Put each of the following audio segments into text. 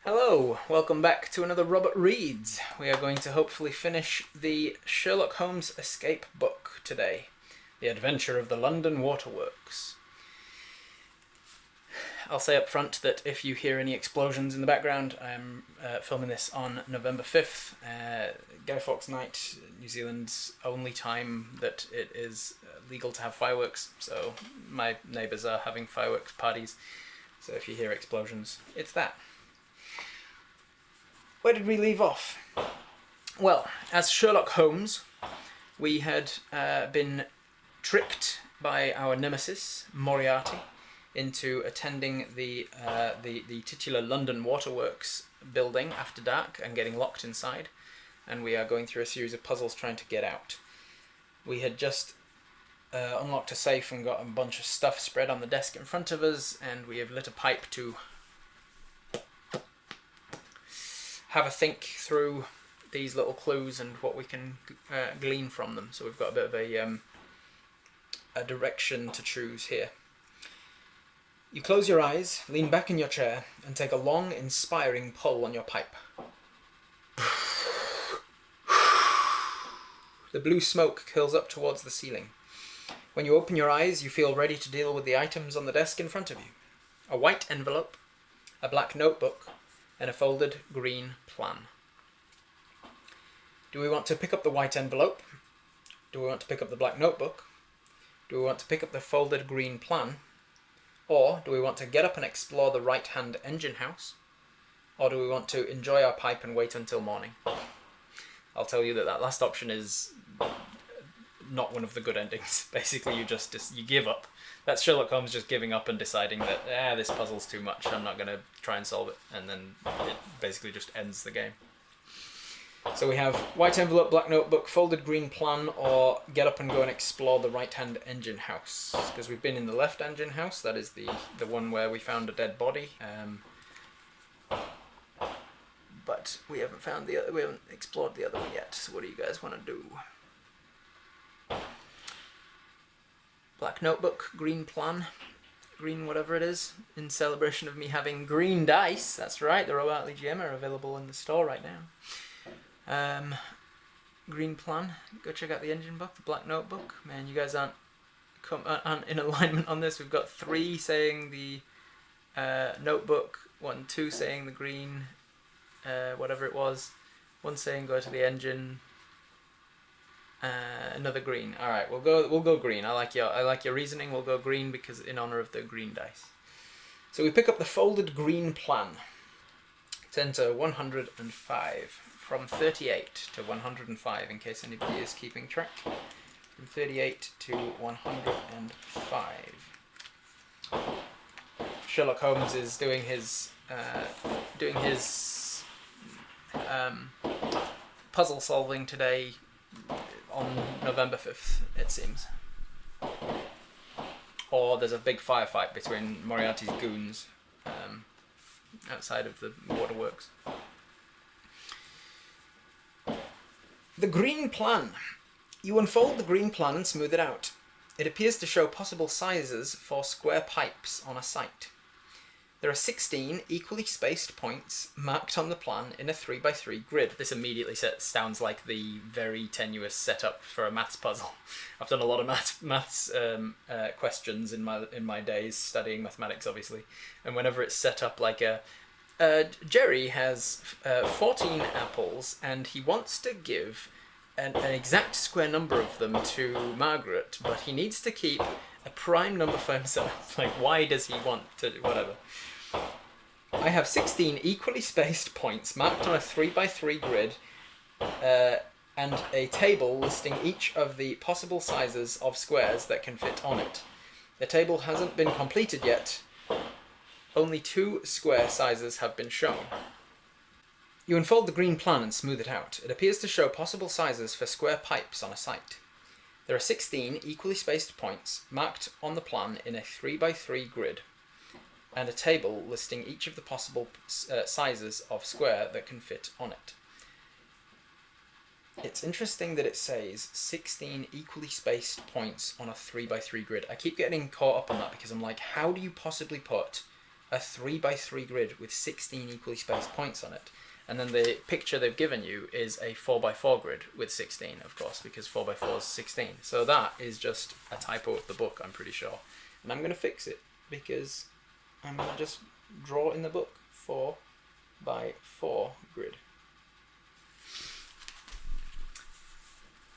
Hello, welcome back to another Robert Reads. We are going to hopefully finish the Sherlock Holmes escape book today. The Adventure of the London Waterworks. I'll say up front that if you hear any explosions in the background, I'm filming this on November 5th, Guy Fawkes Night, New Zealand's only time that it is legal to have fireworks, so my neighbours are having fireworks parties, so if you hear explosions, it's that. Where did we leave off? Well, as Sherlock Holmes, we had been tricked by our nemesis, Moriarty, into attending the titular London Waterworks building after dark and getting locked inside, and we are going through a series of puzzles trying to get out. We had just unlocked a safe and got a bunch of stuff spread on the desk in front of us, and we have lit a pipe to have a think through these little clues and what we can glean from them. So we've got a bit of a direction to choose here. You close your eyes, lean back in your chair, and take a long, inspiring pull on your pipe. The blue smoke curls up towards the ceiling. When you open your eyes, you feel ready to deal with the items on the desk in front of you. A white envelope, a black notebook, and a folded green plan. Do we want to pick up the white envelope? Do we want to pick up the black notebook? Do we want to pick up the folded green plan? Or do we want to get up and explore the right-hand engine house? Or do we want to enjoy our pipe and wait until morning? I'll tell you that that last option is not one of the good endings. Basically, you give up. That's Sherlock Holmes just giving up and deciding that, this puzzle's too much, I'm not going to try and solve it. And then it basically just ends the game. So we have white envelope, black notebook, folded green plan, or get up and go and explore the right-hand engine house. Because we've been in the left engine house, that is the one where we found a dead body. But we haven't explored the other one yet, so what do you guys want to do? Black notebook, green plan, green whatever it is, in celebration of me having green dice. That's right, the Moriarty gem are available in the store right now. Green plan, go check out the engine book, the black notebook. Man, you guys aren't in alignment on this. We've got 3 saying the notebook, 1, 2 saying the green, whatever it was, 1 saying go to the engine. Another green. All right, we'll go green. I like your reasoning. We'll go green because in honor of the green dice. So we pick up the folded green plan. It's enter 105 from 38 to 105 in case anybody is keeping track. From 38 to 105. Sherlock Holmes is doing his puzzle solving today. On November 5th, it seems. Or there's a big firefight between Moriarty's goons outside of the waterworks. The green plan. You unfold the green plan and smooth it out. It appears to show possible sizes for square pipes on a site. There are 16 equally spaced points marked on the plan in a 3x3 grid. This immediately sounds like the very tenuous setup for a maths puzzle. I've done a lot of maths questions in my days studying mathematics, obviously, and whenever it's set up like Jerry has 14 apples and he wants to give an exact square number of them to Margaret, but he needs to keep a prime number for himself. Like, why does he want to whatever? I have 16 equally spaced points marked on a 3x3 grid and a table listing each of the possible sizes of squares that can fit on it. The table hasn't been completed yet. Only 2 square sizes have been shown. You unfold the green plan and smooth it out. It appears to show possible sizes for square pipes on a site. There are 16 equally spaced points marked on the plan in a 3x3 grid and a table listing each of the possible sizes of square that can fit on it. It's interesting that it says 16 equally spaced points on a 3x3 grid. I keep getting caught up on that because I'm like, how do you possibly put a 3x3 grid with 16 equally spaced points on it. And then the picture they've given you is a 4x4 grid with 16, of course, because 4x4 is 16. So that is just a typo of the book, I'm pretty sure. And I'm going to fix it, because I'm going to just draw in the book 4x4 grid.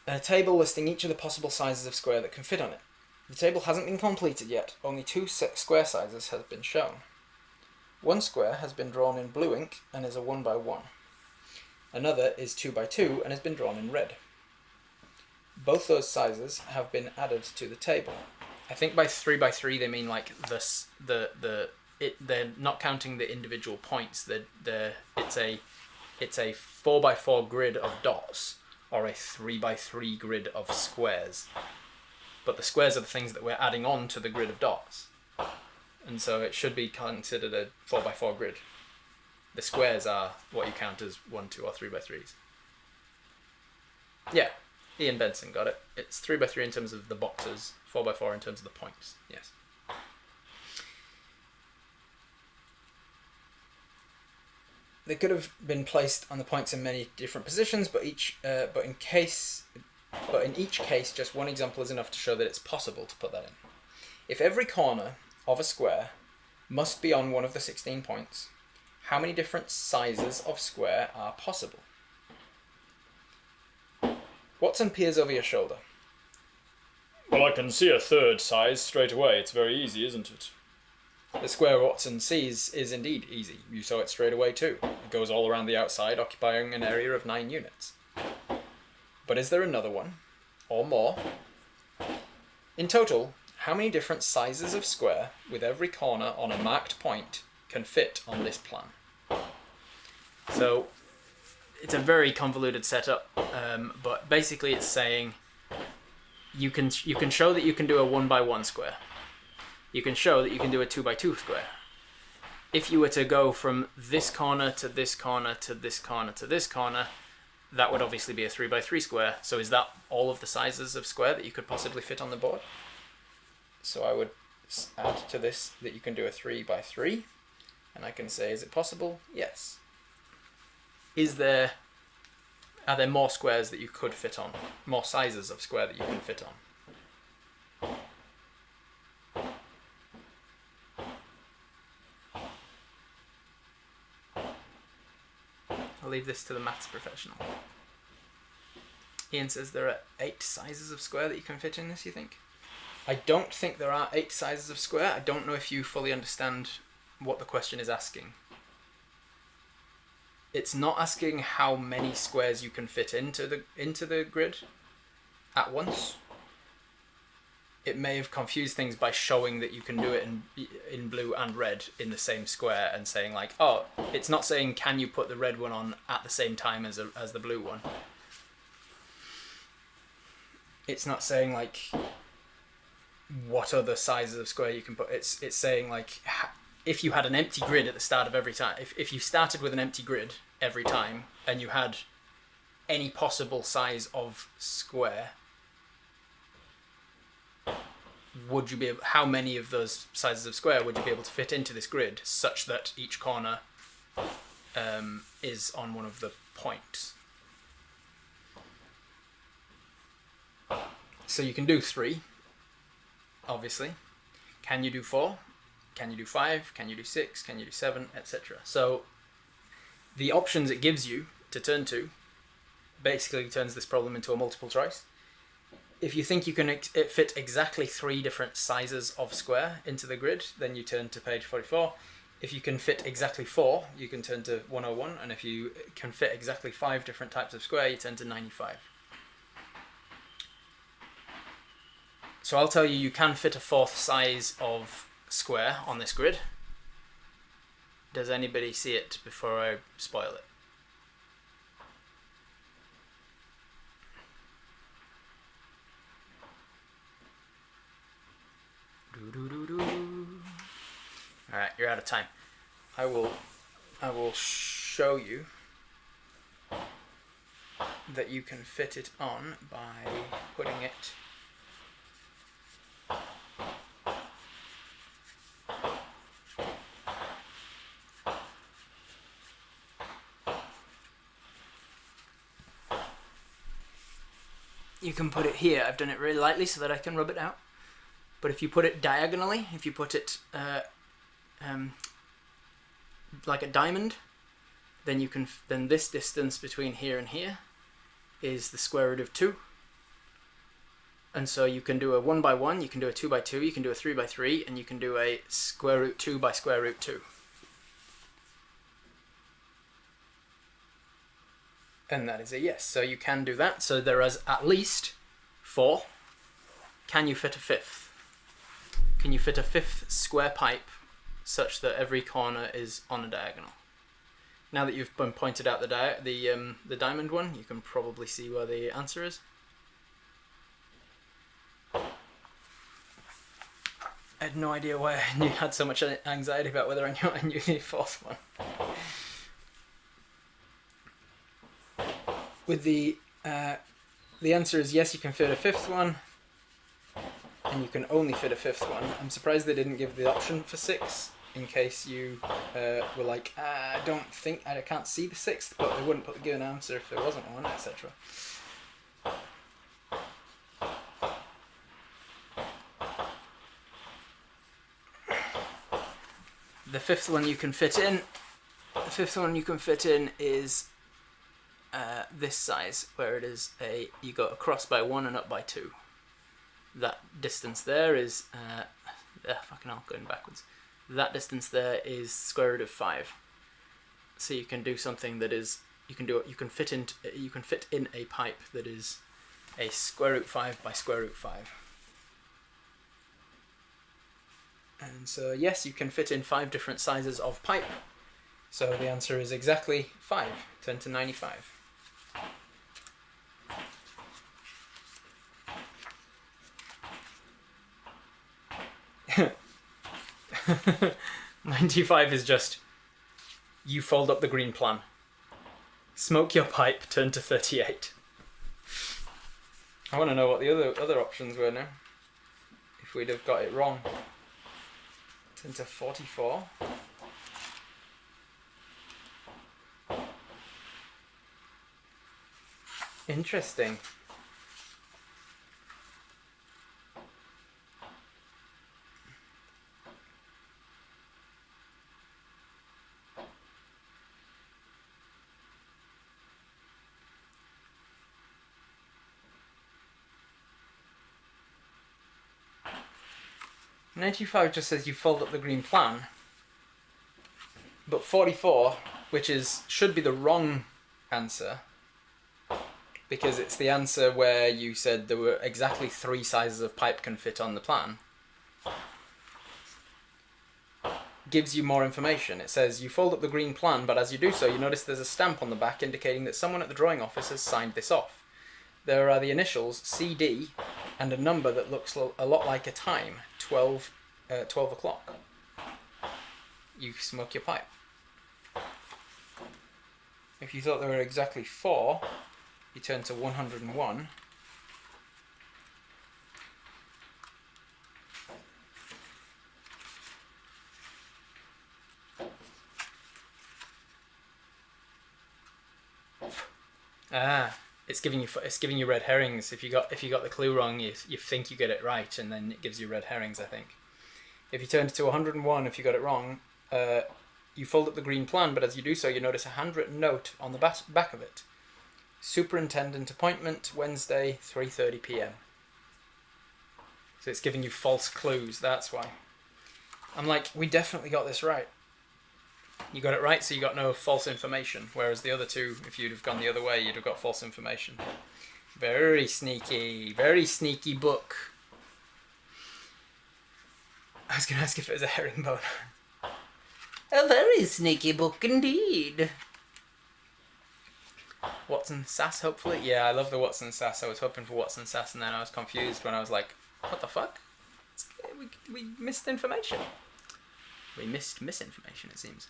A table listing each of the possible sizes of square that can fit on it. The table hasn't been completed yet, only 2 square sizes have been shown. One square has been drawn in blue ink and is a 1x1. Another is 2x2 and has been drawn in red. Both those sizes have been added to the table. I think by 3x3 they mean like they're not counting the individual points. It's a 4x4 grid of dots, or a 3x3 grid of squares. But the squares are the things that we're adding on to the grid of dots. And so it should be considered a 4x4 grid. The squares are what you count as 1, 2, or 3x3s. Yeah, Ian Benson got it. It's 3x3 in terms of the boxes, 4x4 in terms of the points. Yes. They could have been placed on the points in many different positions, but in each case, just one example is enough to show that it's possible to put that in. If every corner of a square must be on one of the 16 points, how many different sizes of square are possible? Watson peers over your shoulder. Well, I can see a third size straight away. It's very easy, isn't it? The square Watson sees is indeed easy. You saw it straight away too. It goes all around the outside, occupying an area of 9 units. But is there another one? Or more? In total, how many different sizes of square with every corner on a marked point can fit on this plan? So, it's a very convoluted setup, but basically it's saying you can show that you can do a 1x1 square. You can show that you can do a 2x2 square. If you were to go from this corner to this corner to this corner to this corner, that would obviously be a 3x3 square. So is that all of the sizes of square that you could possibly fit on the board? So I would add to this that you can do a 3x3, and I can say, is it possible? Yes. Are there more squares that you could fit on? More sizes of square that you can fit on? I'll leave this to the maths professional. Ian says there are 8 sizes of square that you can fit in this, you think? I don't think there are 8 sizes of square. I don't know if you fully understand what the question is asking. It's not asking how many squares you can fit into the grid at once. It may have confused things by showing that you can do it in blue and red in the same square and saying like, oh, it's not saying can you put the red one on at the same time as the blue one. It's not saying like what other sizes of square you can put. It's saying like if you had an empty grid at the start of every time, if you started with an empty grid every time and you had any possible size of square, would you be able, how many of those sizes of square would you be able to fit into this grid such that each corner is on one of the points? So you can do 3, obviously. Can you do 4? Can you do 5? Can you do 6? Can you do 7? Etc. So the options it gives you to turn to basically turns this problem into a multiple choice. If you think you can fit exactly 3 different sizes of square into the grid, then you turn to page 44. If you can fit exactly 4, you can turn to 101. And if you can fit exactly 5 different types of square, you turn to 95. So I'll tell you, you can fit a 4th size of square on this grid. Does anybody see it before I spoil it? Alright, you're out of time. I will show you that you can fit it on by putting it you can put it here. I've done it really lightly so that I can rub it out. But if you put it diagonally, if you put it like a diamond, then you can then this distance between here and here is the square root of 2. And so you can do a 1 by 1, you can do a 2 by 2, you can do a 3 by 3, and you can do a square root 2 by square root 2. And that is a yes. So you can do that. So there is at least 4. Can you fit a 5th? Can you fit a 5th square pipe such that every corner is on a diagonal? Now that you've been pointed out the diamond one, you can probably see where the answer is. I had no idea why I had so much anxiety about whether I knew the 4th one. With the answer is yes, you can fit a 5th one, and you can only fit a 5th one. I'm surprised they didn't give the option for 6, in case you were like, I can't see the 6th, but they wouldn't give an answer if there wasn't one, etc. The 5th one you can fit in. The 5th one you can fit in is this size, where it is you go across by 1 and up by 2. That distance there is going backwards. That distance there is square root of 5. So you can do something that is you can fit in a pipe that is a square root 5 by square root 5. And so yes, you can fit in 5 different sizes of pipe. So the answer is exactly 5, 10 to 95. $95 is just, you fold up the green plan. Smoke your pipe, turn to 38. I want to know what the other options were now. If we'd have got it wrong. Turn to 44. Interesting. $95 just says you fold up the green plan, but 44, which should be the wrong answer, because it's the answer where you said there were exactly 3 sizes of pipe can fit on the plan, gives you more information. It says you fold up the green plan, but as you do so, you notice there's a stamp on the back indicating that someone at the drawing office has signed this off. There are the initials CD and a number that looks a lot like a time, 12 o'clock. You smoke your pipe. If you thought there were exactly 4, you turn to 101. It's giving you red herrings. If you got the clue wrong, you think you get it right, and then it gives you red herrings, I think. If you turn to 101, if you got it wrong, you fold up the green plan, but as you do so, you notice a handwritten note on the back of it. Superintendent appointment, Wednesday, 3:30 p.m. So it's giving you false clues, that's why. I'm like, we definitely got this right. You got it right, so you got no false information. Whereas the other two, if you'd have gone the other way, you'd have got false information. Very sneaky book. I was going to ask if it was a herringbone. A very sneaky book indeed. Watson Sass, hopefully. Yeah, I love the Watson Sass. I was hoping for Watson Sass, and then I was confused when I was like, what the fuck? We missed information. We missed misinformation, it seems.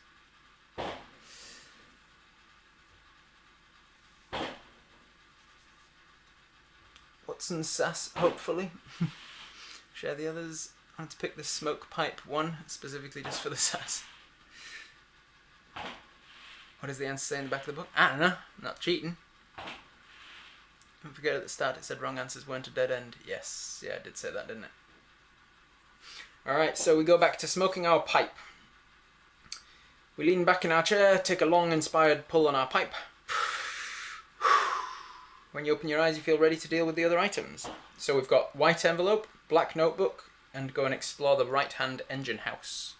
Watson Sass, hopefully. Share the others. I had to pick the smoke pipe one, specifically just for the sass. What does the answer say in the back of the book? I don't know. I'm not cheating. Don't forget at the start it said wrong answers weren't a dead end. Yes, yeah, I did say that, didn't it? Alright, so we go back to smoking our pipe. We lean back in our chair, take a long, inspired pull on our pipe. When you open your eyes, you feel ready to deal with the other items. So we've got white envelope, black notebook, and go and explore the right-hand engine house.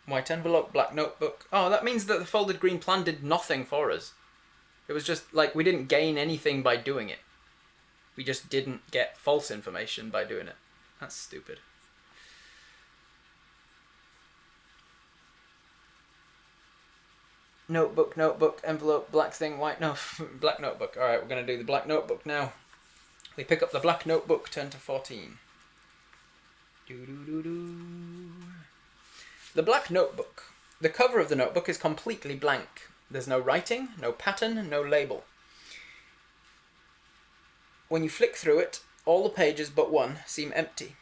White envelope, black notebook. Oh, that means that the folded green plan did nothing for us. It was just like we didn't gain anything by doing it. We just didn't get false information by doing it. That's stupid. Notebook, notebook, envelope, black thing, white, no, black notebook. Alright, we're going to do the black notebook now. We pick up the black notebook, turn to 14. The black notebook. The cover of the notebook is completely blank. There's no writing, no pattern, no label. When you flick through it, all the pages but one seem empty.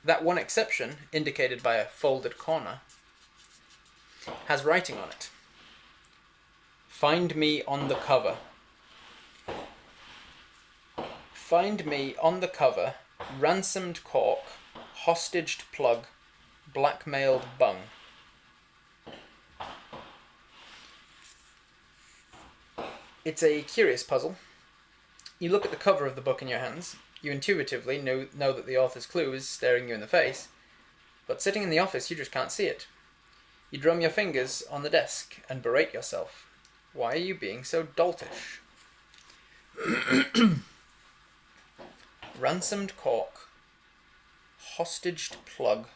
That one exception, indicated by a folded corner, has writing on it. Find me on the cover. Find me on the cover, ransomed cork, hostaged plug, blackmailed bung. It's a curious puzzle. You look at the cover of the book in your hands. You intuitively know that the author's clue is staring you in the face, but sitting in the office you just can't see it. You drum your fingers on the desk and berate yourself. Why are you being so doltish? Ransomed cork, hostaged plug,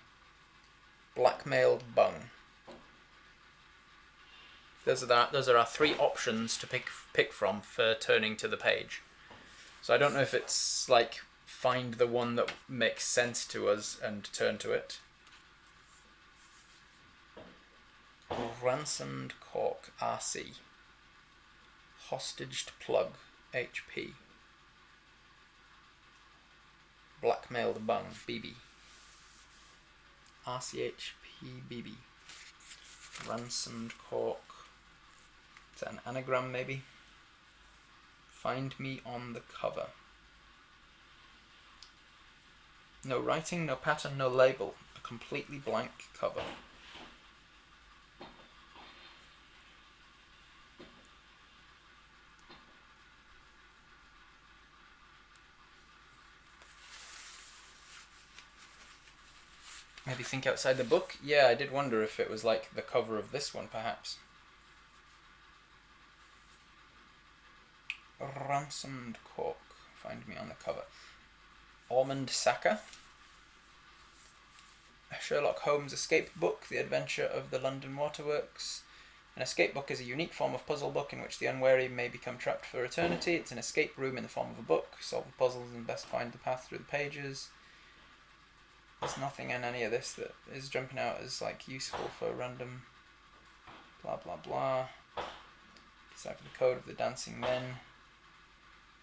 blackmailed bung. Those are our three options to pick from for turning to the page. So I don't know if it's like find the one that makes sense to us and turn to it. Ransomed cork, RC. Hostaged plug, HP. Blackmailed bung, BB. RCHP, BB. Ransomed cork. Is that an anagram, maybe? Find me on the cover. No writing, no pattern, no label. A completely blank cover. Maybe think outside the book? Yeah, I did wonder if it was like the cover of this one, perhaps. Ransomed cork. Find me on the cover. Almond Sacker. A Sherlock Holmes escape book, The Adventure of the London Waterworks. An escape book is a unique form of puzzle book in which the unwary may become trapped for eternity. It's an escape room in the form of a book. Solve the puzzles and best find the path through the pages. There's nothing in any of this that is jumping out as like useful for random blah blah blah. Decipher the code of the dancing men.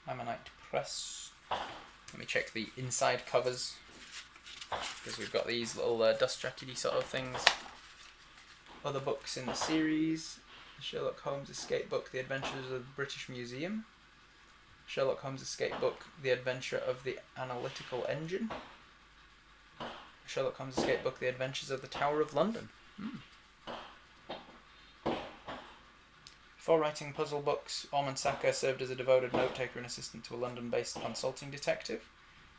Ammonite Press. Let me check the inside covers, because we've got these little dust jackety sort of things. Other books in the series. The Sherlock Holmes escape book, The Adventures of the British Museum. Sherlock Holmes escape book, The Adventure of the Analytical Engine. Sherlock Holmes escape book, The Adventures of the Tower of London. Before writing puzzle books, Ormond Sacker served as a devoted note-taker and assistant to a London-based consulting detective,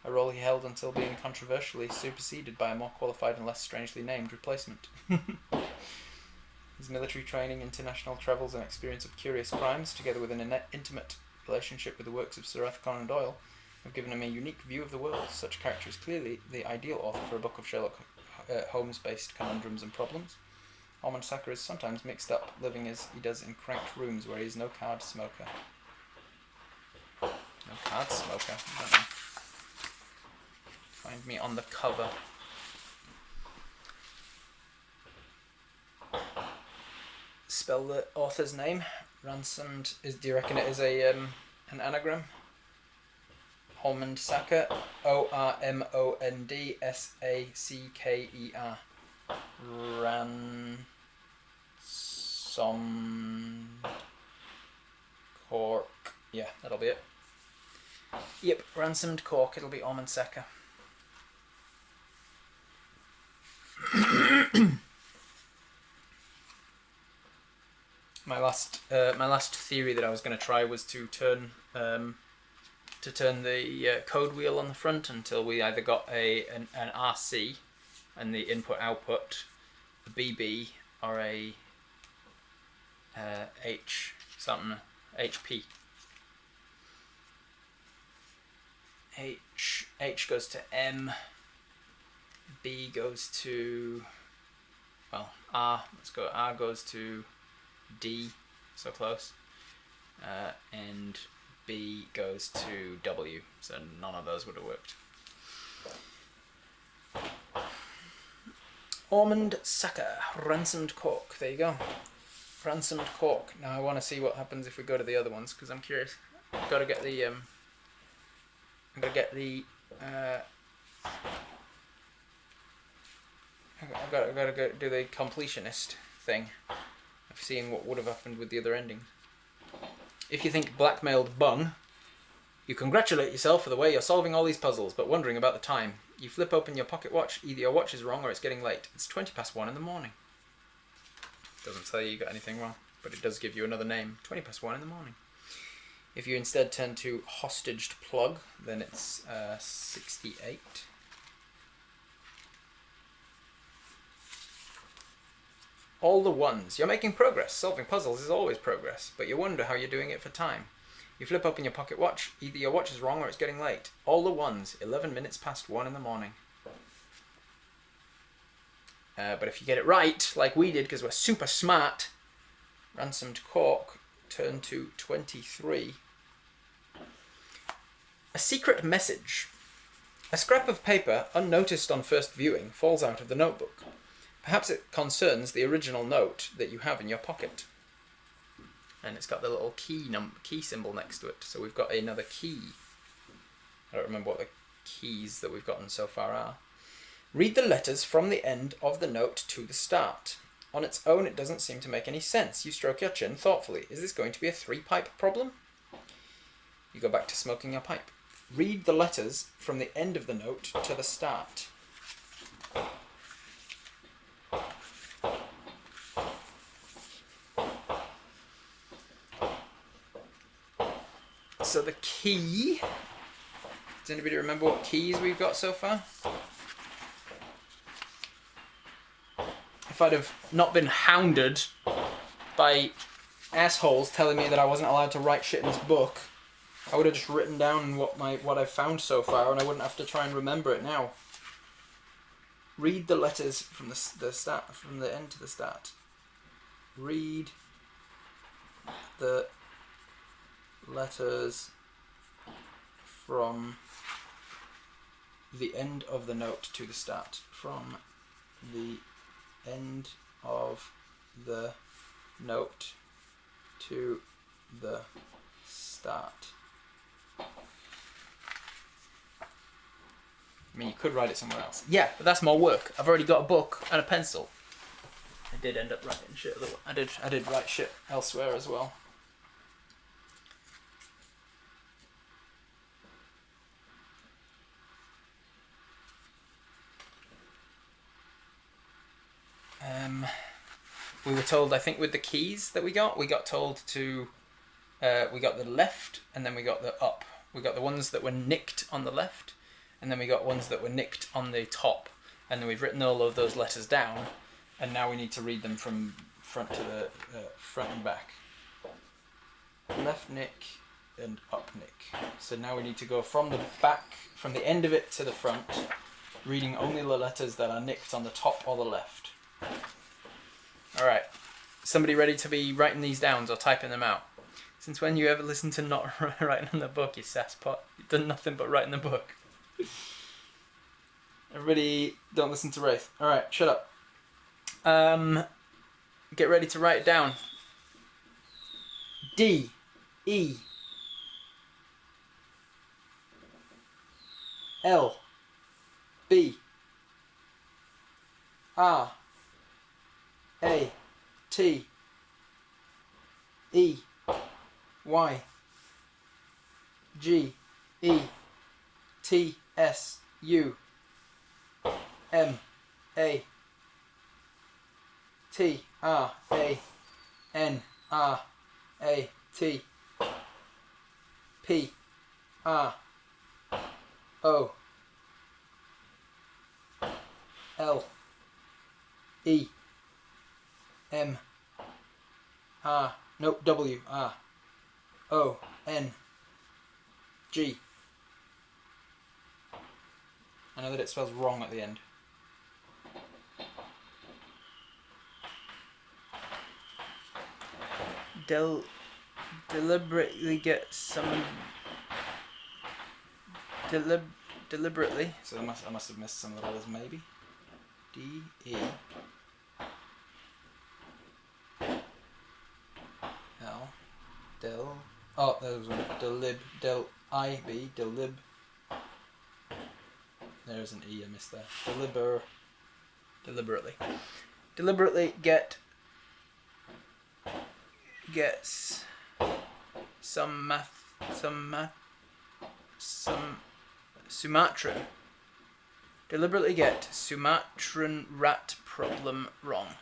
a role he held until being controversially superseded by a more qualified and less strangely named replacement. His military training, international travels, and experience of curious crimes, together with an intimate relationship with the works of Sir Arthur Conan Doyle, have given him a unique view of the world. Such a character is clearly the ideal author for a book of Sherlock Holmes-based conundrums and problems. Ormond Sacker is sometimes mixed up, living as he does in cranked rooms where he is no card smoker. No card smoker? I don't know. Find me on the cover. Spell the author's name. Ransomed. Do you reckon it is an anagram? Ormond Sacker. ORMONDSACKER. Ransomed cork Yeah, that'll be it. Yep, ransomed cork. It'll be almond seca. My last theory that I was going to try was to turn the code wheel on the front until we either got an RC and the input output, a BB, or a H something, HP. H goes to M, B goes to, well, R. Let's go. R goes to D, so close, and B goes to W, so none of those would have worked. Almond seca, ransomed cork. There you go. Ransomed cork. Now I want to see what happens if we go to the other ones, because I'm curious. I've got to get the I've got to go do the completionist thing of seeing what would have happened with the other endings. If you think blackmailed bung, you congratulate yourself for the way you're solving all these puzzles, but wondering about the time. You flip open your pocket watch. Either your watch is wrong or it's getting late. It's 1:20 in the morning. Doesn't tell you got anything wrong, but it does give you another name. 1:20 in the morning. If you instead turn to hostaged plug, then it's 68. All the ones. You're making progress. Solving puzzles is always progress, but you wonder how you're doing it for time. You flip open your pocket watch. Either your watch is wrong or it's getting late. All the ones. 11 minutes past 1 in the morning. But if you get it right, like we did, because we're super smart, ransomed cork, turn to 23. A secret message. A scrap of paper, unnoticed on first viewing, falls out of the notebook. Perhaps it concerns the original note that you have in your pocket. And it's got the little key symbol next to it. So we've got another key. I don't remember what the keys that we've gotten so far are. Read the letters from the end of the note to the start. On its own, it doesn't seem to make any sense. You stroke your chin thoughtfully. Is this going to be a 3-pipe problem? You go back to smoking your pipe. Read the letters from the end of the note to the start. So the key... Does anybody remember what keys we've got so far? If I'd have not been hounded by assholes telling me that I wasn't allowed to write shit in this book, I would have just written down what I've found so far, and I wouldn't have to try and remember it now. Read the letters from the start, from the end to the start. Read the letters from the end of the note to the start. From the end of the note to the start. I mean, you could write it somewhere else. Yeah, but that's more work. I've already got a book and a pencil. I did end up writing shit. I did write shit elsewhere as well. We were told, I think with the keys that we got told to, we got the left and then we got the up. We got the ones that were nicked on the left and then we got ones that were nicked on the top. And then we've written all of those letters down and now we need to read them from front to the front and back. Left nick and up nick. So now we need to go from the back, from the end of it to the front, reading only the letters that are nicked on the top or the left. Alright, somebody ready to be writing these down or typing them out? Since when you ever listen to not writing in the book, you sasspot? You've done nothing but write in the book. Everybody don't listen to Wraith. Alright, shut up. Get ready to write it down. D, E, L, B, R, A, T, E, Y, G E T S U M A T R A N R A T P R O L E M R W R O N G. I know that it spells wrong at the end. Deliberately get some deliberately. So I must have missed some of the letters maybe. D E L del. Oh, there was one. Del I B delib. There's an E I missed there. Deliberately. Deliberately gets some Sumatran. Deliberately get Sumatran rat problem wrong.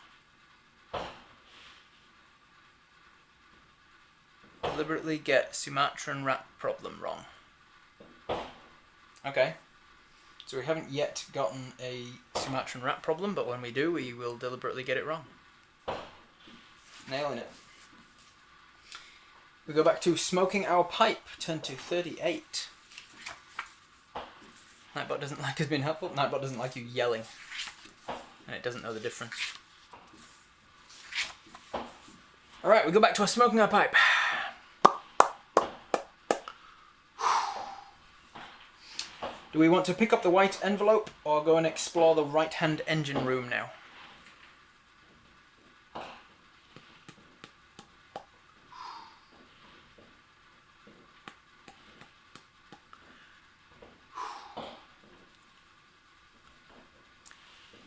Deliberately get Sumatran rat problem wrong. Okay. So we haven't yet gotten a Sumatran rat problem, but when we do, we will deliberately get it wrong. Nailing it. We go back to smoking our pipe, turn to 38. Nightbot doesn't like us being helpful. Nightbot doesn't like you yelling. And it doesn't know the difference. Alright, we go back to our smoking our pipe. Do we want to pick up the white envelope or go and explore the right-hand engine room now?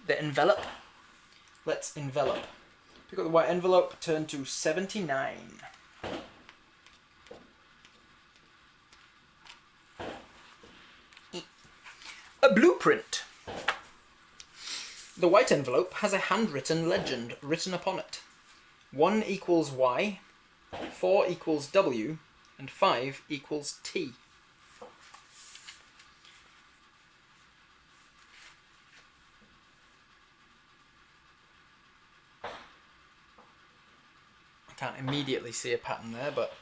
The envelope. Let's envelope. Pick up the white envelope, turn to 79. A blueprint. The white envelope has a handwritten legend written upon it. 1 equals Y, 4 equals W, and 5 equals T. I can't immediately see a pattern there, but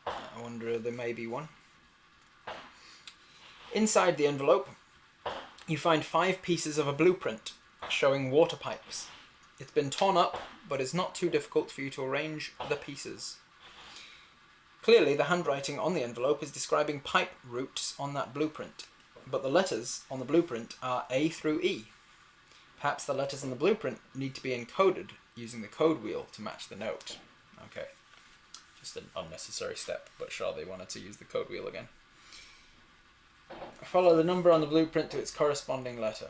I wonder if there may be one. Inside the envelope, you find 5 pieces of a blueprint showing water pipes. It's been torn up, but it's not too difficult for you to arrange the pieces. Clearly, the handwriting on the envelope is describing pipe routes on that blueprint, but the letters on the blueprint are A through E. Perhaps the letters on the blueprint need to be encoded using the code wheel to match the note. Okay, just an unnecessary step, but sure, they wanted to use the code wheel again. Follow the number on the blueprint to its corresponding letter.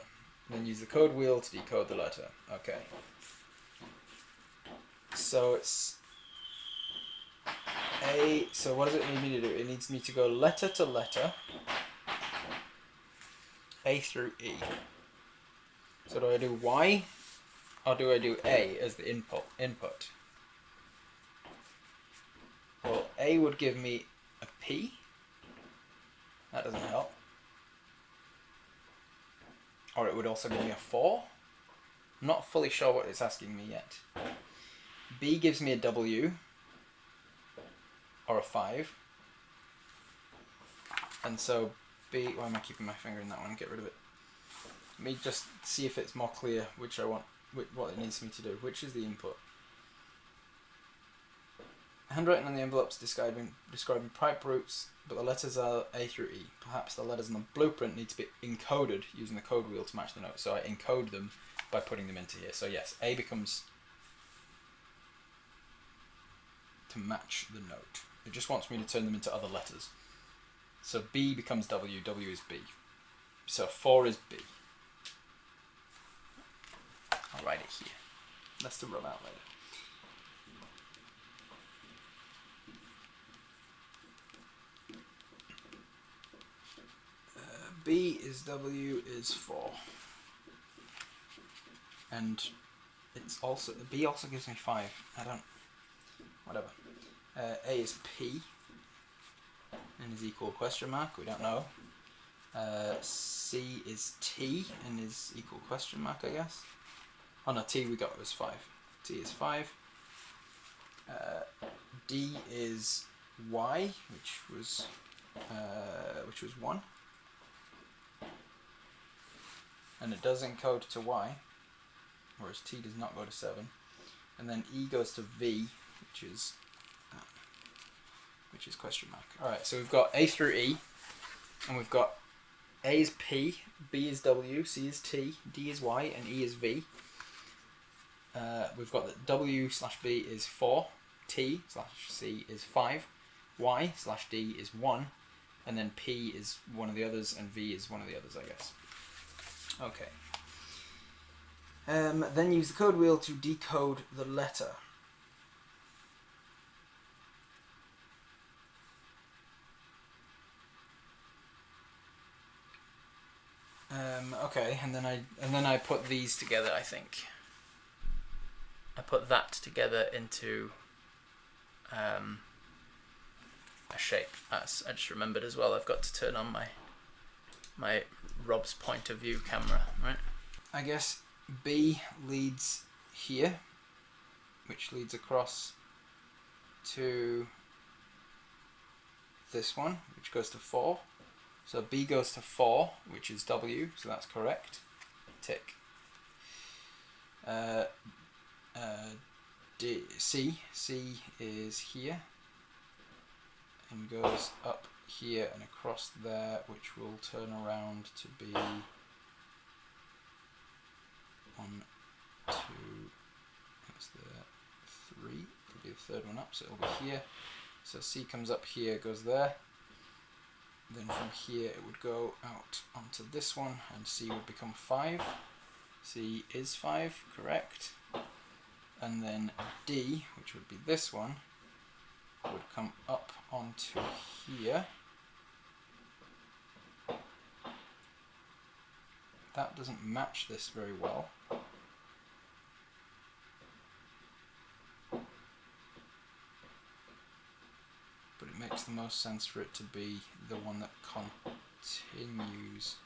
Then use the code wheel to decode the letter. Okay. So it's A. So what does it need me to do? It needs me to go letter to letter. A through E. So do I do Y or do I do A as the input? Well, A would give me a P. That doesn't help. Or it would also give me a 4. I'm not fully sure what it's asking me yet. B gives me a W. Or a 5. And so B... Why am I keeping my finger in that one? Get rid of it. Let me just see if it's more clear which I want, what it needs me to do. Which is the input? Handwriting on the envelopes describing pipe routes, but the letters are A through E. Perhaps the letters on the blueprint need to be encoded using the code wheel to match the note. So I encode them by putting them into here. So yes, A becomes to match the note. It just wants me to turn them into other letters. So B becomes W, W is B. So 4 is B. I'll write it here. Let's run out later. B is W is 4. And it's also, B also gives me 5. I don't, whatever. A is P and is equal question mark, we don't know. C is T and is equal question mark, I guess. Oh no, T we got was 5. T is 5. D is Y, which was 1. And it does encode to Y, whereas T does not go to 7. And then E goes to V, which is question mark. Alright, so we've got A through E, and we've got A is P, B is W, C is T, D is Y, and E is V. We've got that W slash B is 4, T slash C is 5, Y slash D is 1, and then P is one of the others, and V is one of the others, I guess. Okay. Then use the code wheel to decode the letter. Okay, and then I put these together. I think I put that together into a shape. I just remembered as well. I've got to turn on my Rob's point of view camera, right? I guess B leads here, which leads across to this one, which goes to 4. So B goes to 4, which is W, so that's correct. Tick. C is here and goes up here and across there, which will turn around to be 1, 2, that's the 3, it'll be the third one up, so it'll be here. So C comes up here, goes there. Then from here it would go out onto this one, and C would become 5. C is 5, correct. And then D, which would be this one, would come up onto here. That doesn't match this very well. But it makes the most sense for it to be the one that continues.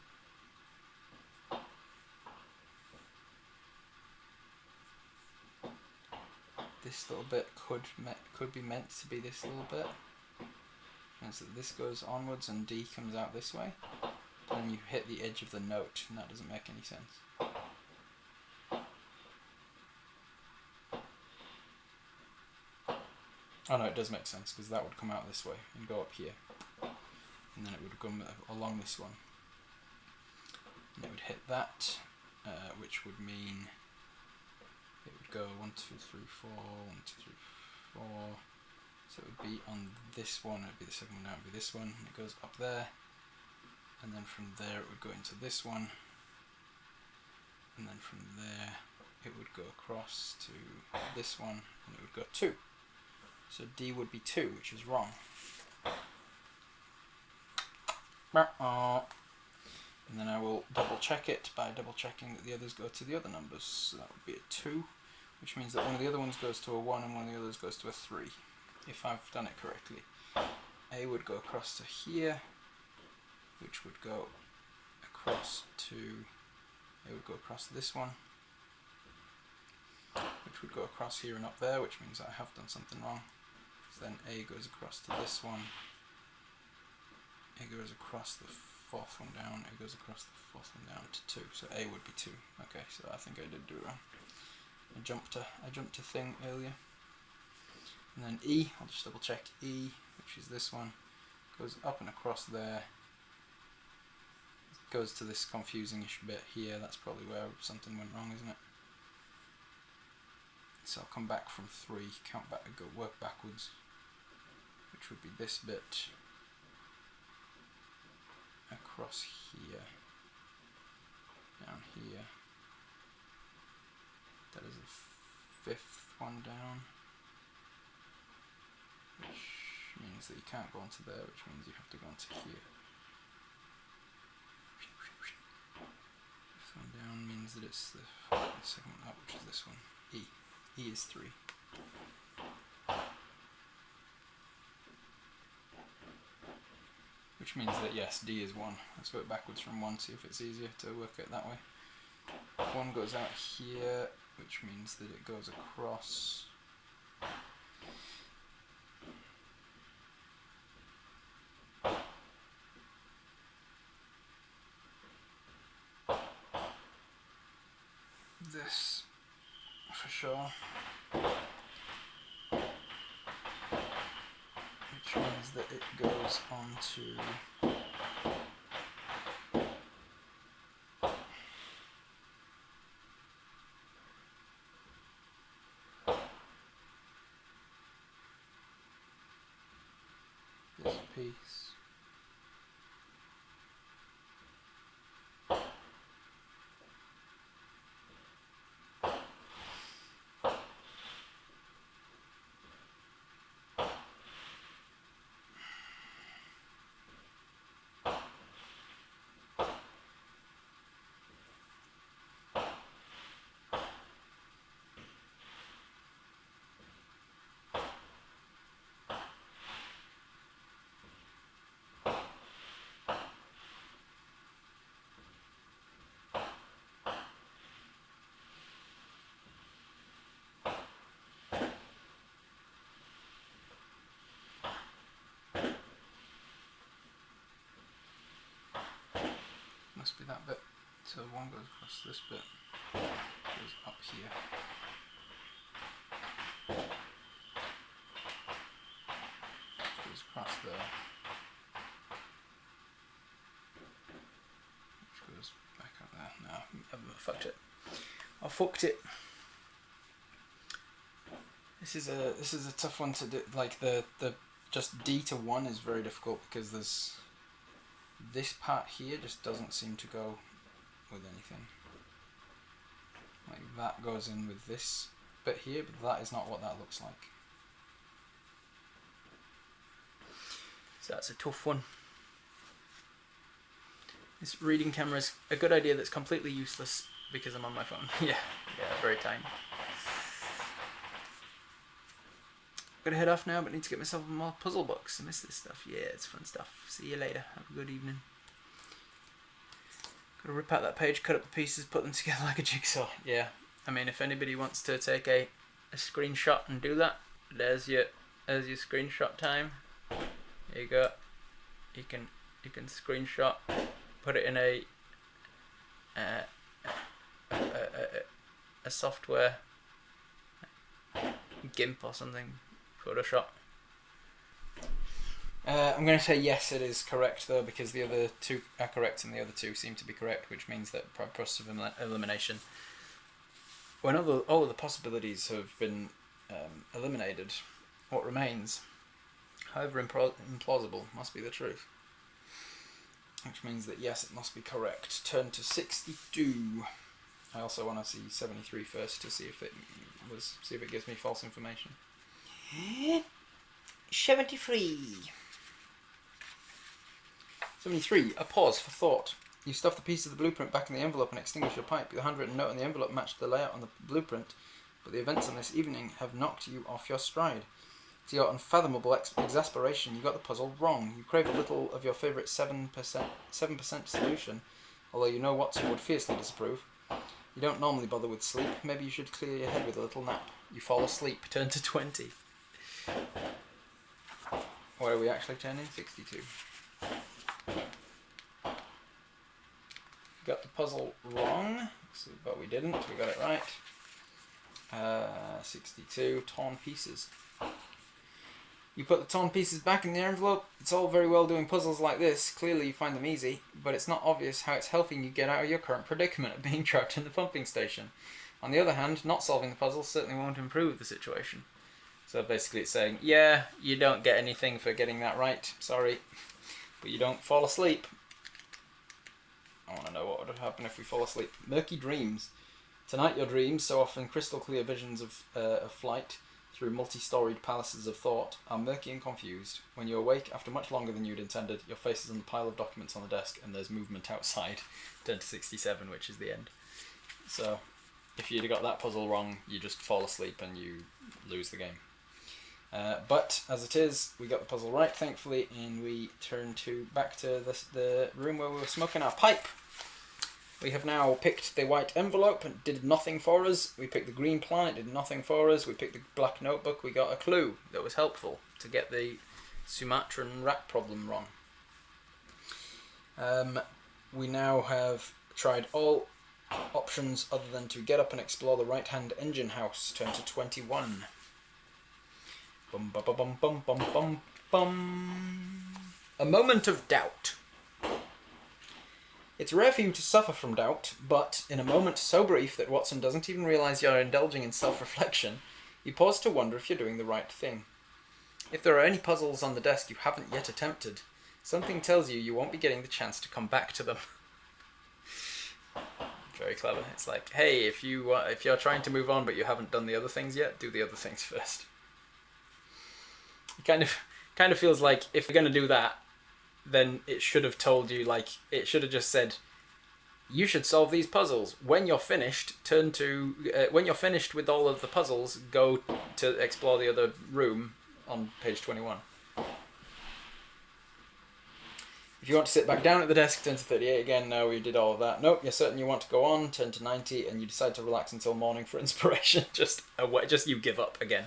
This little bit could be meant to be this little bit. And so this goes onwards and D comes out this way. And then you hit the edge of the note, and that doesn't make any sense. Oh no, it does make sense, because that would come out this way and go up here. And then it would come along this one. And it would hit that, which would mean it would go 1, 2, 3, 4, 1, 2, 3, 4. So it would be on this one, it would be the second one down, it would be this one, and it goes up there. And then from there it would go into this one. And then from there it would go across to this one, and it would go 2. So D would be 2, which is wrong. And then I will double check it by double checking that the others go to the other numbers. So that would be a 2, which means that one of the other ones goes to a 1 and one of the others goes to a 3, if I've done it correctly. A would go across to here, which would go across to, it would go across this one, which would go across here and up there, which means I have done something wrong. So then A goes across to this one, A goes across the 4th one down, A goes across the 4th one down to 2, so A would be 2. Okay, so I think I did do it wrong. I jumped a thing earlier. And then E, I'll just double check E, which is this one, goes up and across there, goes to this confusing-ish bit here. That's probably where something went wrong, isn't it? So I'll come back from 3, count back, go work backwards, which would be this bit across here, down here. That is the 5th one down, which means that you can't go onto there, which means you have to go onto here. down means that it's the segment up, which is this one. E. E is 3. Which means that, yes, D is 1. Let's go backwards from 1, see if it's easier to work it that way. 1 goes out here, which means that it goes across. This, for sure. Which means that it goes on to this piece. Must be that bit. So 1 goes across this bit, goes up here. Goes across there. Which goes back up there. No, I fucked it. I fucked it. This is a tough one to do. Like the just D to 1 is very difficult because there's this part here just doesn't seem to go with anything. Like that goes in with this bit here, but that is not what that looks like. So that's a tough one. This reading camera is a good idea that's completely useless because I'm on my phone. yeah, very tiny. Gotta head off now, but need to get myself more puzzle books. I miss this stuff. Yeah, it's fun stuff. See you later. Have a good evening. Gotta rip out that page, cut up the pieces, put them together like a jigsaw. Yeah, I mean, if anybody wants to take a screenshot and do that, there's your screenshot time. There you go. You can screenshot, put it in a software, GIMP or something. Photoshop. I'm going to say yes, it is correct though, because the other 2 are correct and the other 2 seem to be correct, which means that process of elimination, when all of the possibilities have been eliminated, what remains, however implausible, must be the truth. Which means that yes, it must be correct. Turn to 62. I also want to see 73 first to see if it gives me false information. 73. 73. A pause for thought. You stuff the piece of the blueprint back in the envelope and extinguish your pipe. The handwritten note on the envelope matched the layout on the blueprint, but the events on this evening have knocked you off your stride. To your unfathomable exasperation, you got the puzzle wrong. You crave a little of your favourite 7% solution, although you know Watson would fiercely disapprove. You don't normally bother with sleep. Maybe you should clear your head with a little nap. You fall asleep. Turn to 20. What are we actually turning? 62. Got the puzzle wrong, but we didn't. We got it right. 62. Torn pieces. You put the torn pieces back in the envelope. It's all very well doing puzzles like this. Clearly you find them easy, but it's not obvious how it's helping you get out of your current predicament of being trapped in the pumping station. On the other hand, not solving the puzzle certainly won't improve the situation. So basically it's saying, yeah, you don't get anything for getting that right, sorry, but you don't fall asleep. I want to know what would happen if we fall asleep. Murky dreams. Tonight your dreams, so often crystal clear visions of flight through multi-storied palaces of thought, are murky and confused. When you awake after much longer than you'd intended, your face is on the pile of documents on the desk and there's movement outside. Turn to 67, which is the end. So if you'd got that puzzle wrong, you just fall asleep and you lose the game. But as it is, we got the puzzle right, thankfully, and we turn back to the room where we were smoking our pipe. We have now picked the white envelope, and it did nothing for us. We picked the green plan, it did nothing for us. We picked the black notebook, we got a clue that was helpful to get the Sumatran rat problem wrong. We now have tried all options other than to get up and explore the right-hand engine house. Turn to 21. Bum bum bum bum bum bum bum. A moment of doubt. It's rare for you to suffer from doubt, but in a moment so brief that Watson doesn't even realise you're indulging in self-reflection, you pause to wonder if you're doing the right thing. If there are any puzzles on the desk you haven't yet attempted, something tells you won't be getting the chance to come back to them. Very clever. It's like, hey, if you're trying to move on but you haven't done the other things yet, do the other things first. It kind of feels like if you're going to do that, then it should have told you, like, it should have just said, you should solve these puzzles. When you're finished, when you're finished with all of the puzzles, go to explore the other room on page 21. If you want to sit back down at the desk, turn to 38 again. No, you did all of that. Nope, you're certain you want to go on, turn to 90, and you decide to relax until morning for inspiration. Just you give up again.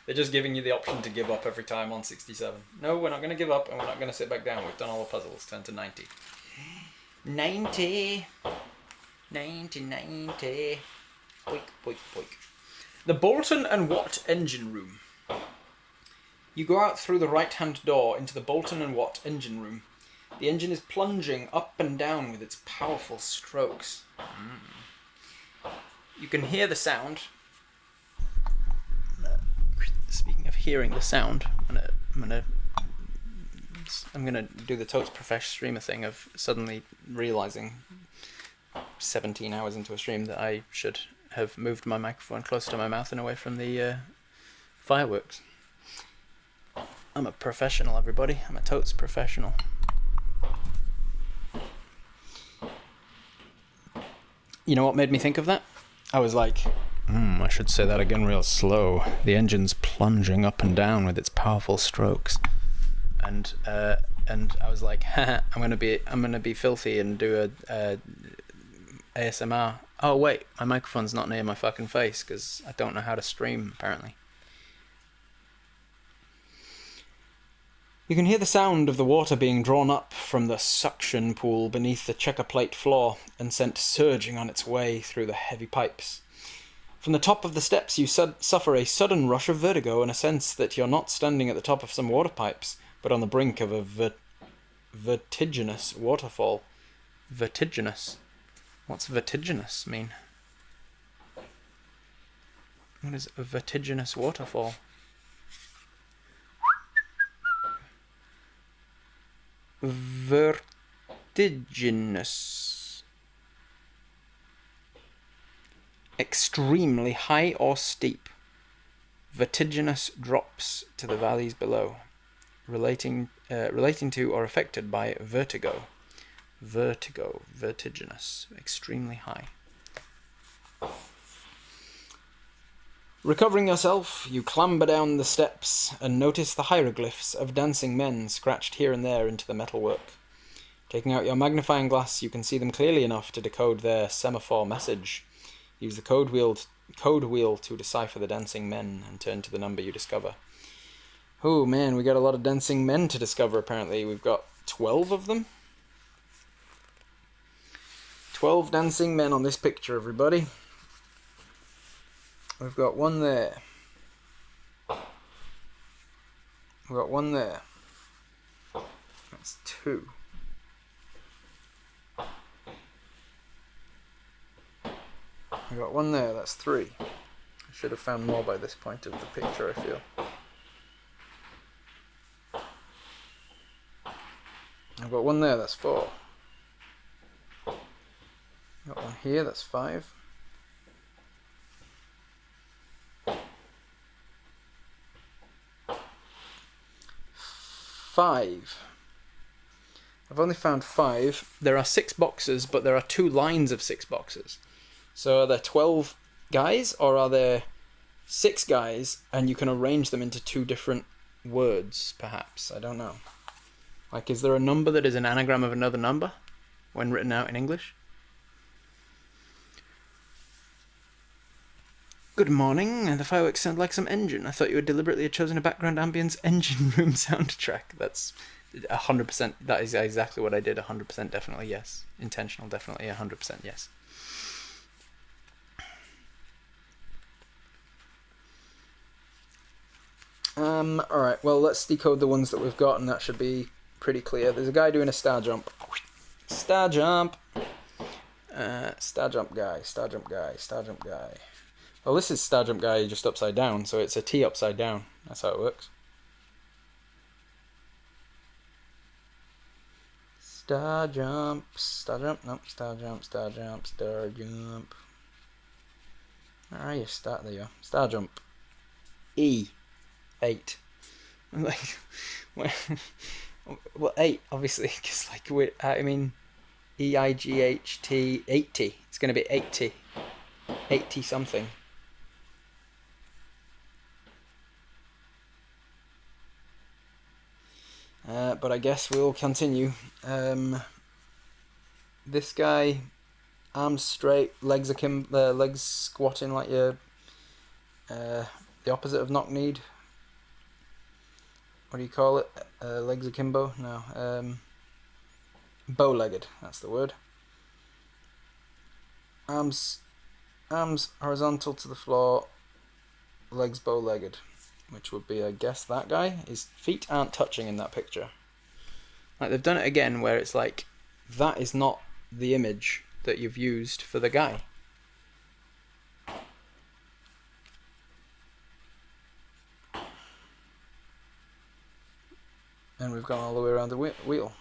They're just giving you the option to give up every time on 67. No, we're not going to give up, and we're not going to sit back down. We've done all the puzzles. Turn to 90. 90. 90, 90. Boink, boink, boink. The Bolton and Watt engine room. You go out through the right-hand door into the Bolton and Watt engine room. The engine is plunging up and down with its powerful strokes. You can hear the sound. Speaking of hearing the sound, I'm gonna do the Totes Profesh streamer thing of suddenly realizing 17 hours into a stream that I should have moved my microphone closer to my mouth and away from the fireworks. I'm a professional, everybody. I'm a Totes professional. You know what made me think of that? I was like, I should say that again real slow. The engine's plunging up and down with its powerful strokes. And I was like, haha, I'm gonna be filthy and do a ASMR. Oh wait, my microphone's not near my fucking face because I don't know how to stream apparently. You can hear the sound of the water being drawn up from the suction pool beneath the checker plate floor and sent surging on its way through the heavy pipes. From the top of the steps you suffer a sudden rush of vertigo and a sense that you're not standing at the top of some water pipes, but on the brink of a vertiginous waterfall. Vertiginous? What's vertiginous mean? What is a vertiginous waterfall? Vertiginous. Extremely high or steep. Vertiginous drops to the valleys below. Relating to or affected by vertigo. Vertigo. Vertiginous. Extremely high. Recovering yourself, you clamber down the steps and notice the hieroglyphs of dancing men scratched here and there into the metalwork. Taking out your magnifying glass, you can see them clearly enough to decode their semaphore message. Use the code wheel to decipher the dancing men and turn to the number you discover. Oh man, we got a lot of dancing men to discover apparently. We've got 12 of them. 12 dancing men on this picture, everybody. We've got one there. We've got one there. That's 2. We've got one there, that's 3. I should have found more by this point of the picture, I feel. I've got one there, that's 4. Got one here, that's 5. 5. I've only found 5. There are 6 boxes, but there are 2 lines of 6 boxes. So are there 12 guys, or are there 6 guys, and you can arrange them into 2 different words, perhaps? I don't know. Like, is there a number that is an anagram of another number when written out in English? Good morning. The fireworks sound like some engine. I thought you had deliberately chosen a background ambience engine room soundtrack. That's 100%. That is exactly what I did. 100% definitely yes. Intentional definitely 100% yes. Alright, well, let's decode the ones that we've got, and that should be pretty clear. There's a guy doing a star jump. Star jump! Star jump guy, star jump guy, star jump guy. Well, this is star jump guy just upside down, so it's a T upside down. That's how it works. Star jump, nope, star jump, star jump, star jump. Where are you? There you are. Star jump. E. 8. I'm like, well, 8, obviously, because, like, I mean, EIGHT, 80. It's going to be 80. 80 something. But I guess we'll continue. This guy, arms straight, legs legs squatting like you're the opposite of knock-kneed. What do you call it? Legs akimbo? No. Bow-legged, that's the word. Arms horizontal to the floor, legs bow-legged, which would be, I guess, that guy. His feet aren't touching in that picture. Like, they've done it again where it's like, that is not the image that you've used for the guy. And we've gone all the way around the wheel.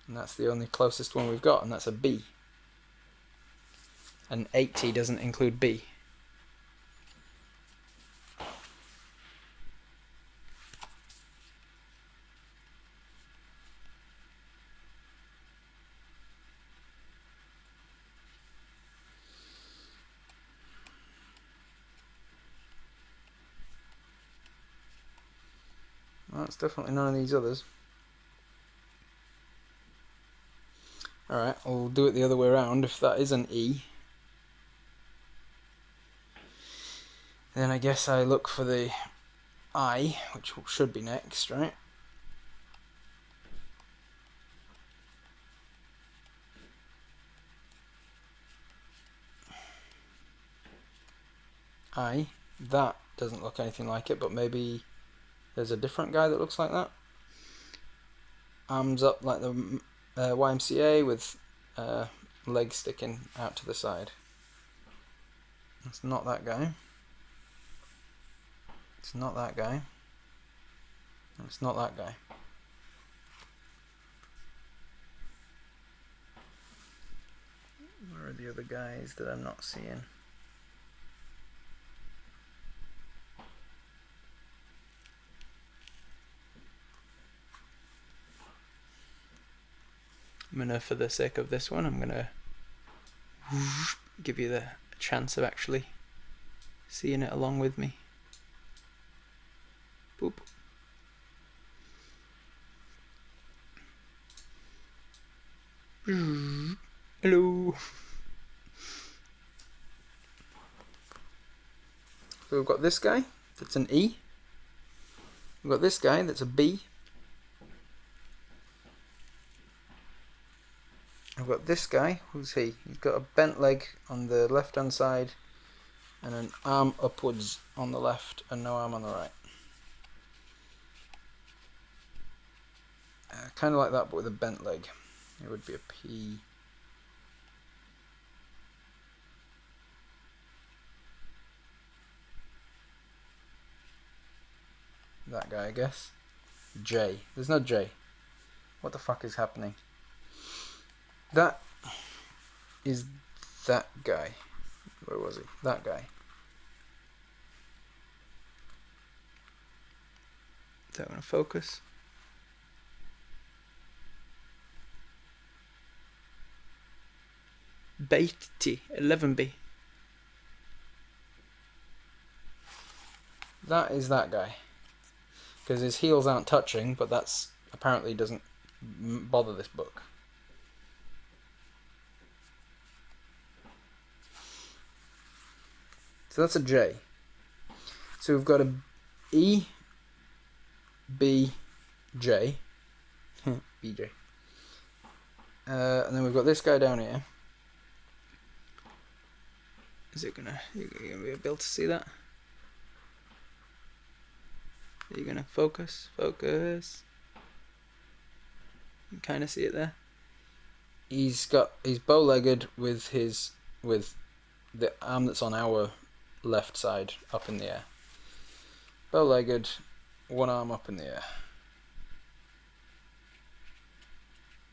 And that's the only closest one we've got, and that's a B. And 80 doesn't include B. Well, it's definitely none of these others. Alright, we'll do it the other way around. If that is an E, then I guess I look for the I, which should be next, right? I. That doesn't look anything like it, but maybe there's a different guy that looks like that. Arms up like the YMCA with legs sticking out to the side. It's not that guy. It's not that guy. It's not that guy. Where are the other guys that I'm not seeing? I'm gonna, for the sake of this one, I'm gonna give you the chance of actually seeing it along with me. Boop. Hello. So we've got this guy that's an E. We've got this guy that's a B. I've got this guy. Who's he? He's got a bent leg on the left hand side and an arm upwards on the left and no arm on the right. Kind of like that, but with a bent leg. It would be a P. That guy, I guess. J. There's no J. What the fuck is happening? That is that guy. Where was he? That guy. Is that going to focus? Beatty, 11B. That is that guy. Because his heels aren't touching, but that's apparently doesn't bother this book. So that's a J. So we've got a E, B, J. BJ. And then we've got this guy down here. Is it gonna... You're gonna be able to see that? Are you gonna focus? Focus. You can kind of see it there. He's bow-legged with the arm that's on our left side up in the air. Bow-legged, one arm up in the air.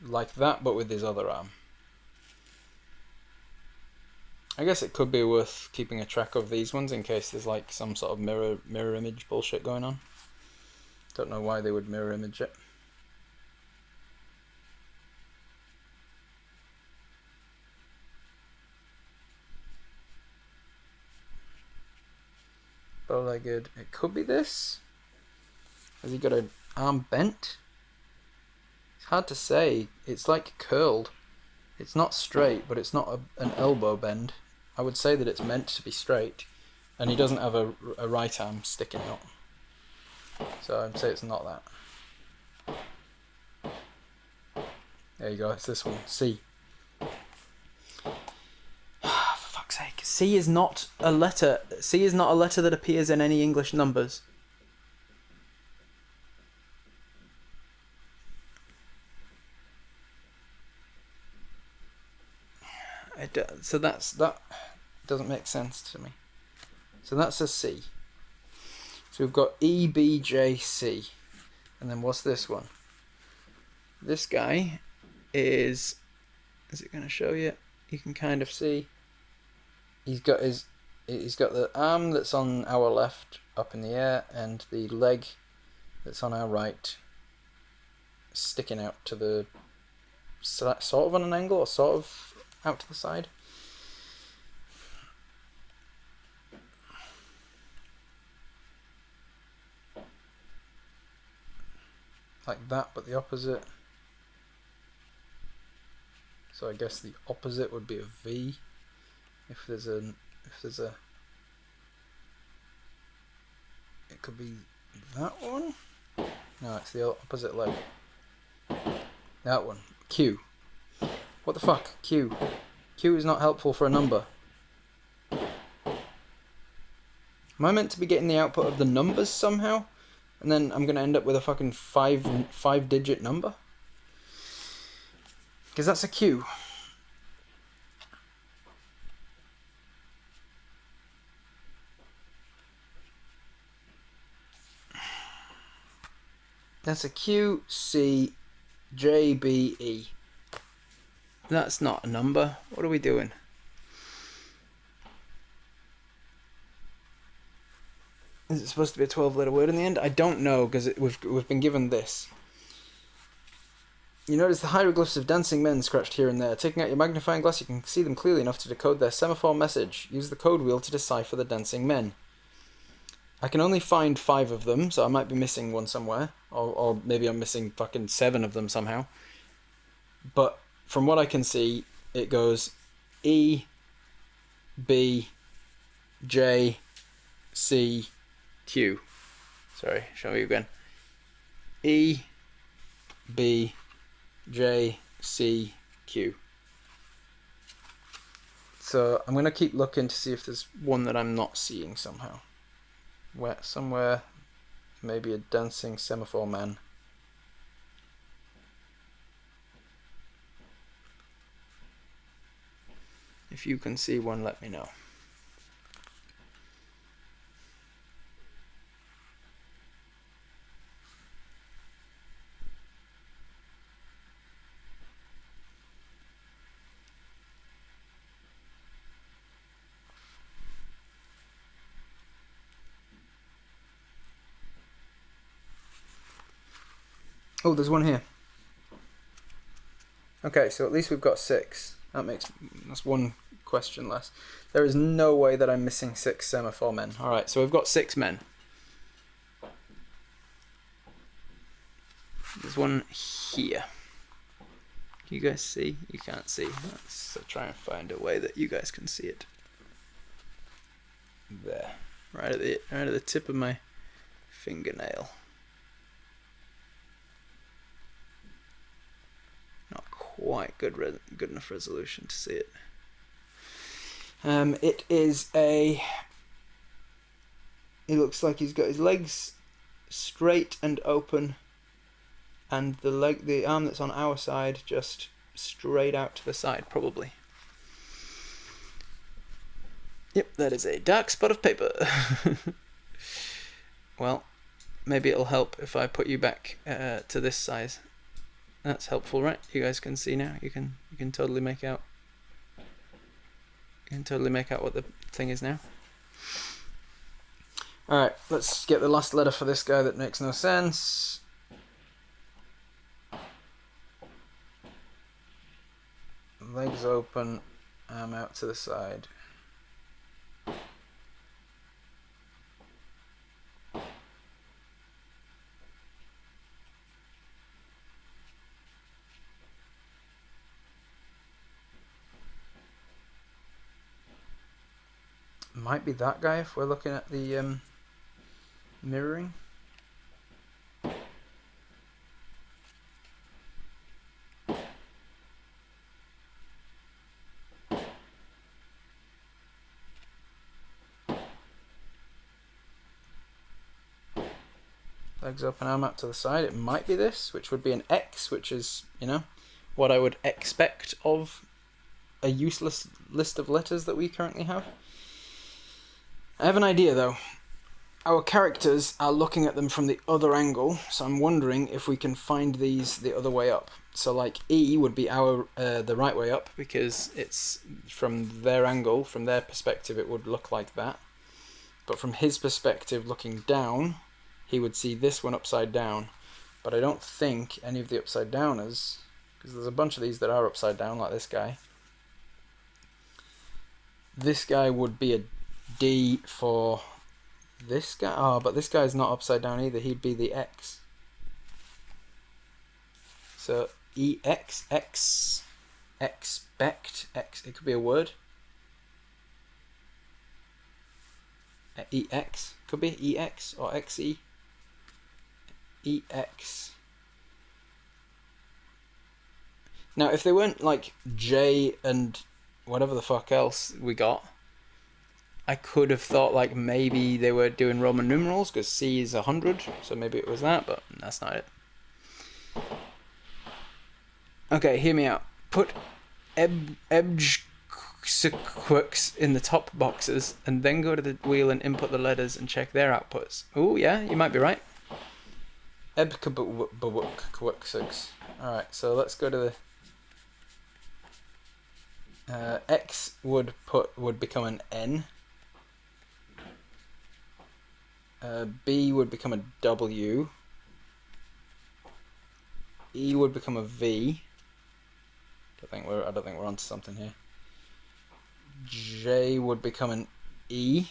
Like that, but with his other arm. I guess it could be worth keeping a track of these ones in case there's like some sort of mirror image bullshit going on. Don't know why they would mirror image it. Bow-legged. It could be this. Has he got an arm bent? It's hard to say. It's like curled. It's not straight, but it's not an elbow bend. I would say that it's meant to be straight. And he doesn't have a right arm sticking out. So I'd say it's not that. There you go, it's this one. C. For fuck's sake. C is not a letter. C is not a letter that appears in any English numbers. So that doesn't make sense to me. So that's a C. So we've got E, B, J, C. And then what's this one? This guy is it going to show you? You can kind of see. He's got the arm that's on our left up in the air and the leg that's on our right sticking out to the sort of on an angle or sort of out to the side. Like that, but the opposite. So I guess the opposite would be a V. If there's a, it could be that one. No, it's the opposite leg. That one. Q. What the fuck? Q. Q is not helpful for a number. Am I meant to be getting the output of the numbers somehow? And then I'm going to end up with a fucking five-digit number? Because that's a Q. That's a Q, C, J, B, E. That's not a number. What are we doing? Is it supposed to be a 12-letter word in the end? I don't know, because we've been given this. You notice the hieroglyphs of dancing men scratched here and there. Taking out your magnifying glass, you can see them clearly enough to decode their semaphore message. Use the code wheel to decipher the dancing men. I can only find 5 of them, so I might be missing one somewhere. Or maybe I'm missing fucking 7 of them somehow. But from what I can see, it goes E, B, J, C, Q. Sorry, show you again. E, B, J, C, Q. So I'm going to keep looking to see if there's one that I'm not seeing somehow. Where somewhere, maybe a dancing semaphore man. If you can see one, let me know. Oh, there's one here. Okay, so at least we've got 6. That's one question less. There is no way that I'm missing 6 semaphore men. Alright, so we've got 6 men. There's one here. Can you guys see? You can't see. Let's try and find a way that you guys can see it. There. Right at the tip of my fingernail. Not quite good enough resolution to see it. It is a... He looks like he's got his legs straight and open, and the arm that's on our side just straight out to the side, probably. Yep, that is a dark spot of paper. Well, maybe it'll help if I put you back to this size. That's helpful, right? You guys can see now. You can totally make out. You can totally make out what the thing is now. Alright, let's get the last letter for this guy that makes no sense. Legs open, arm out to the side. Might be that guy if we're looking at the mirroring. Legs open, arm up to the side. It might be this, which would be an X, which is, you know, what I would expect of a useless list of letters that we currently have. I have an idea though. Our characters are looking at them from the other angle, so I'm wondering if we can find these the other way up. So like E would be our the right way up, because it's from their angle, from their perspective it would look like that. But from his perspective looking down, he would see this one upside down. But I don't think any of the upside downers, because there's a bunch of these that are upside down, like this guy. This guy would be a D for this guy. Oh, but this guy's not upside down either. He'd be the X. So EX, X, expect, X. It could be a word. EX could be EX or XE. EX. Now, if they weren't like J and whatever the fuck else we got, I could have thought like maybe they were doing Roman numerals because C is 100, so maybe it was that, but that's not it. Okay, hear me out. Put ebjquix in the top boxes and then go to the wheel and input the letters and check their outputs. Oh yeah, you might be right. Ebjquix. Alright, so let's go to the X would become an N. B would become a W. E would become a V. I don't think we're onto something here. J would become an E.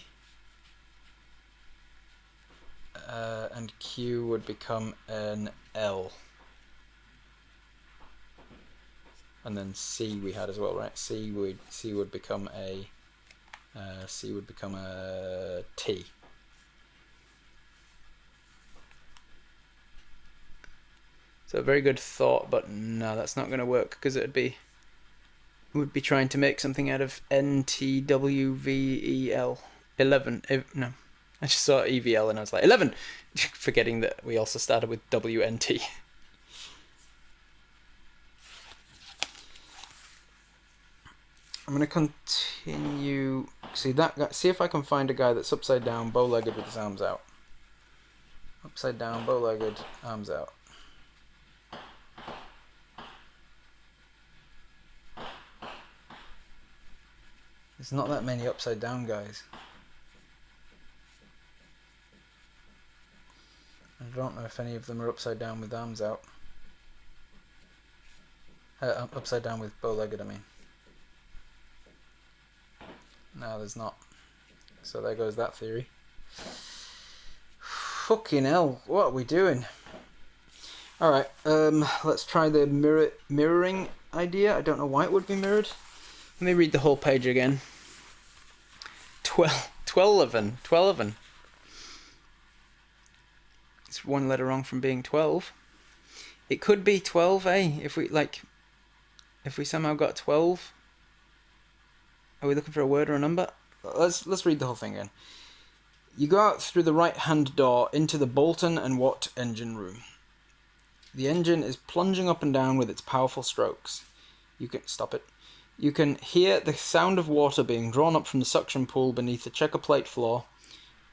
And Q would become an L. And then C we had as well, right? C would become a T. So very good thought, but no, that's not going to work because we'd be trying to make something out of NTWVEL 11. No, I just saw EVL and I was like 11, forgetting that we also started with WNT. I'm going to continue. See that guy, see if I can find a guy that's upside down, bow-legged with his arms out. Upside down, bow-legged, arms out. There's not that many upside down guys. I don't know if any of them are upside down with arms out. Upside down with bow-legged, I mean. No, there's not. So there goes that theory. Fucking hell, what are we doing? Alright, let's try the mirroring idea. I don't know why it would be mirrored. Let me read the whole page again. 12. It's one letter wrong from being 12. It could be 12, if we somehow got 12. Are we looking for a word or a number? Let's read the whole thing again. You go out through the right-hand door into the Bolton and Watt engine room. The engine is plunging up and down with its powerful strokes. You can stop it. You can hear the sound of water being drawn up from the suction pool beneath the checker plate floor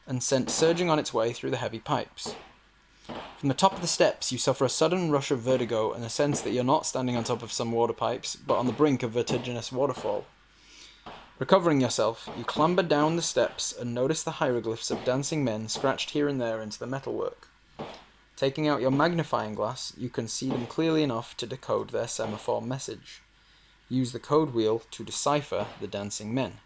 and sent surging on its way through the heavy pipes. From the top of the steps, you suffer a sudden rush of vertigo and a sense that you're not standing on top of some water pipes, but on the brink of vertiginous waterfall. Recovering yourself, you clamber down the steps and notice the hieroglyphs of dancing men scratched here and there into the metalwork. Taking out your magnifying glass, you can see them clearly enough to decode their semaphore message. Use the code wheel to decipher the dancing men.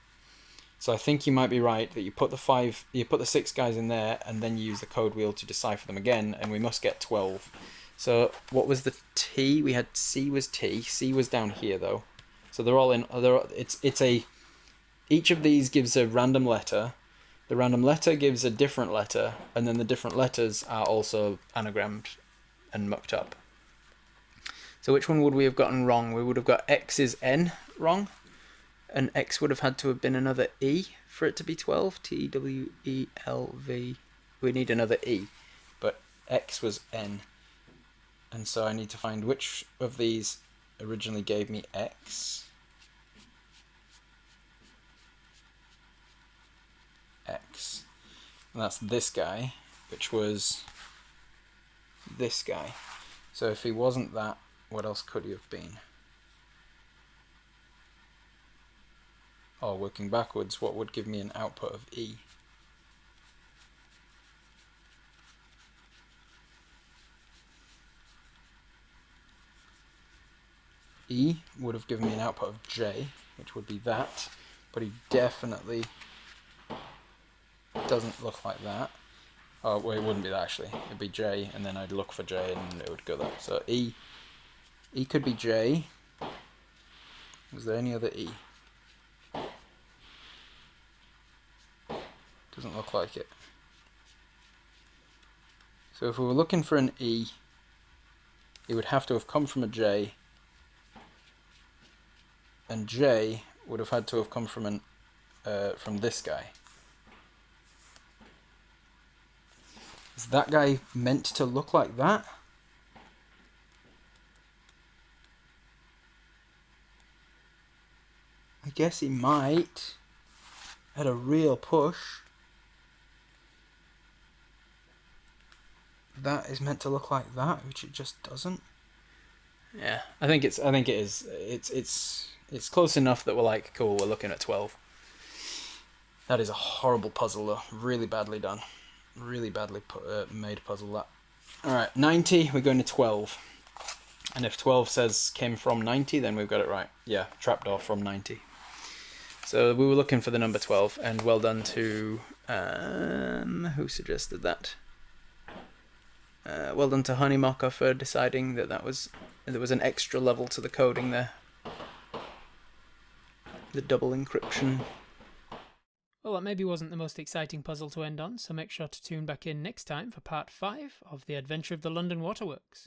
So I think you might be right that you put the 6 guys in there, and then you use the code wheel to decipher them again, and we must get 12. So what was the T? We had C was T. C was down here though. So they're all in. Each of these gives a random letter. The random letter gives a different letter, and then the different letters are also anagrammed and mucked up. So which one would we have gotten wrong? We would have got X is N wrong, and X would have had to have been another E for it to be 12. TWELV. We need another E, but X was N. And so I need to find which of these originally gave me X. X. And that's this guy, which was this guy. So if he wasn't that, what else could he have been? Or working backwards, what would give me an output of E? E would have given me an output of J, which would be that, but he definitely doesn't look like that. Oh, well, it wouldn't be that actually. It'd be J, and then I'd look for J, and it would go there. So E could be J. Was there any other E? Doesn't look like it. So if we were looking for an E, it would have to have come from a J, and J would have had to have come from from this guy. Is that guy meant to look like that? I guess he might. At a real push. That is meant to look like that, which it just doesn't. Yeah, I think it is. It's close enough that we're like, cool, we're looking at 12. That is a horrible puzzle though. Really badly done. Really badly made puzzle that. Alright, 90, we're going to 12. And if 12 came from 90, then we've got it right. Yeah, trapdoor from 90. So we were looking for the number 12, and well done to... who suggested that? Well done to Honeymocker for deciding that there was an extra level to the coding there. The double encryption. Well, that maybe wasn't the most exciting puzzle to end on, so make sure to tune back in next time for part 5 of The Adventure of the London Waterworks.